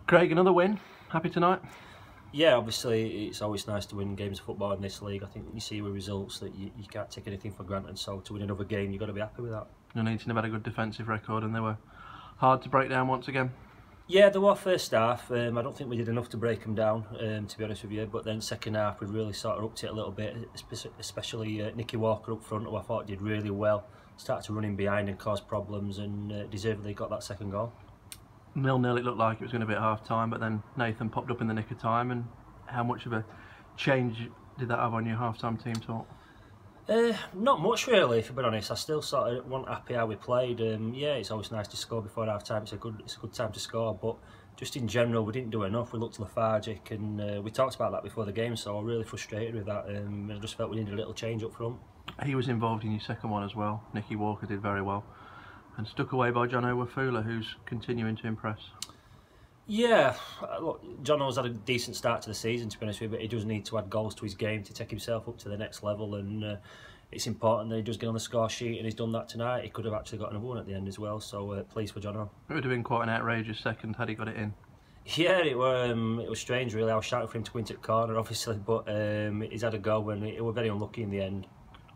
Craig, another win. Happy tonight? Yeah, obviously it's always nice to win games of football in this league. I think you see with results that you can't take anything for granted, so to win another game you've got to be happy with that. Nuneaton have had a good defensive record and they were hard to break down once again. Yeah, they were first half. I don't think we did enough to break them down, to be honest with you. But then second half, we really sort of upped it a little bit, especially Nicky Walker up front, who I thought did really well. Started to run in behind and cause problems, and deservedly got that second goal. 0-0 it looked like it was going to be at half time, but then Nathan popped up in the nick of time. And how much of a change did that have on your half time team talk? Not much really, if I'm being honest. I still sort of wasn't happy how we played. Yeah, it's always nice to score before half time. It's a good time to score, but just in general we didn't do enough. We looked lethargic, and we talked about that before the game, so I'm really frustrated with that. I just felt we needed a little change up front. He was involved in your second one as well. Nicky Walker did very well, and stuck away by John Owafula, who's continuing to impress. Yeah, look, John has had a decent start to the season, to be honest with you, but he does need to add goals to his game to take himself up to the next level, and it's important that he does get on the score sheet, and he's done that tonight. He could have actually got another one at the end as well, so pleased for John. It would have been quite an outrageous second had he got it in. Yeah, it was strange really. I was shouting for him to go into the corner, obviously, but he's had a go, and he was very unlucky in the end.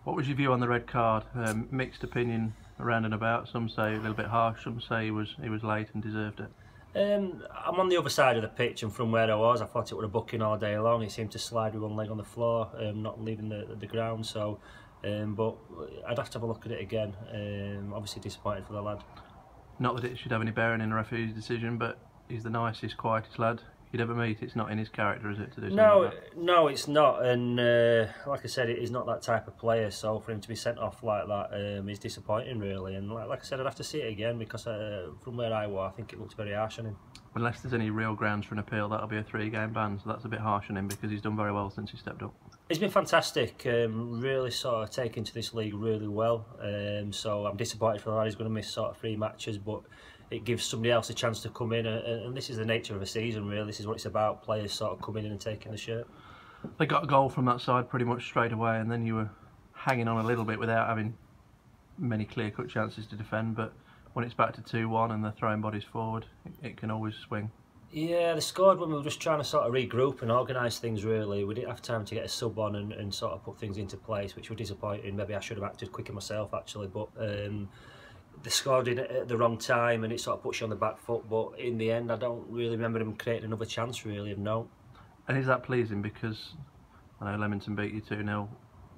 What was your view on the red card? Mixed opinion around and about. Some say a little bit harsh, some say he was late and deserved it. I'm on the other side of the pitch, and from where I was, I thought it would have booking all day long. He seemed to slide with one leg on the floor, not leaving the ground. So, but I'd have to have a look at it again. Obviously disappointed for the lad. Not that it should have any bearing in the referee's decision, but he's the nicest, quietest lad you'd ever meet. It's not in his character, is it, to do something like that? No, it's not. And like I said, he's not that type of player. So for him to be sent off like that is disappointing, really. And like I said, I'd have to see it again because from where I was, I think it looked very harsh on him. Unless there's any real grounds for an appeal, that'll be a 3-game ban. So that's a bit harsh on him because he's done very well since he stepped up. He's been fantastic. Really sort of taken to this league really well. So I'm disappointed for the lad. He's going to miss sort of 3 matches, but it gives somebody else a chance to come in, and this is the nature of a season, really. This is what it's about, players sort of coming in and taking the shirt. They got a goal from that side pretty much straight away, and then you were hanging on a little bit without having many clear-cut chances to defend, but when it's back to 2-1 and they're throwing bodies forward, it can always swing. Yeah, they scored when we were just trying to sort of regroup and organise things, really. We didn't have time to get a sub on and sort of put things into place, which were disappointing. Maybe I should have acted quicker myself, actually, but they scored in at the wrong time, and it sort of puts you on the back foot. But in the end, I don't really remember them creating another chance, really, of note. And is that pleasing? Because I know Leamington beat you 2-0.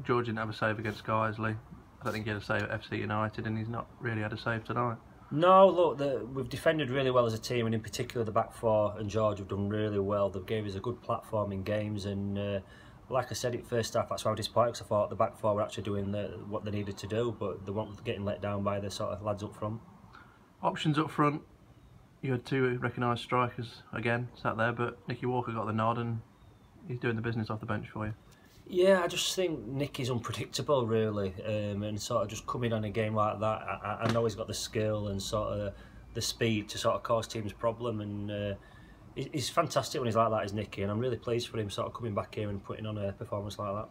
George didn't have a save against Guiseley. I don't think he had a save at FC United, and he's not really had a save tonight. No, look, we've defended really well as a team, and in particular the back four and George have done really well. They've gave us a good platform in games, and like I said, at first half, that's why I was disappointed, because I thought the back four were actually doing what they needed to do, but they weren't getting let down by the sort of lads up front. Options up front, you had 2 recognised strikers again sat there, but Nicky Walker got the nod and he's doing the business off the bench for you. Yeah, I just think Nicky's unpredictable, really, and sort of just coming on a game like that, I know he's got the skill and sort of the speed to sort of cause teams problem, and he's fantastic when he's like that, is Nicky, and I'm really pleased for him sort of coming back here and putting on a performance like that.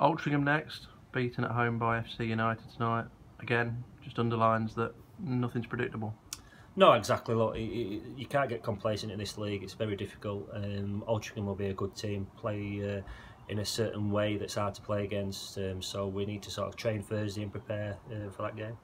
Altrincham next, beaten at home by FC United tonight. Again, just underlines that nothing's predictable. No, exactly. Look, you can't get complacent in this league. It's very difficult. Altrincham will be a good team, play in a certain way that's hard to play against. So we need to sort of train Thursday and prepare for that game.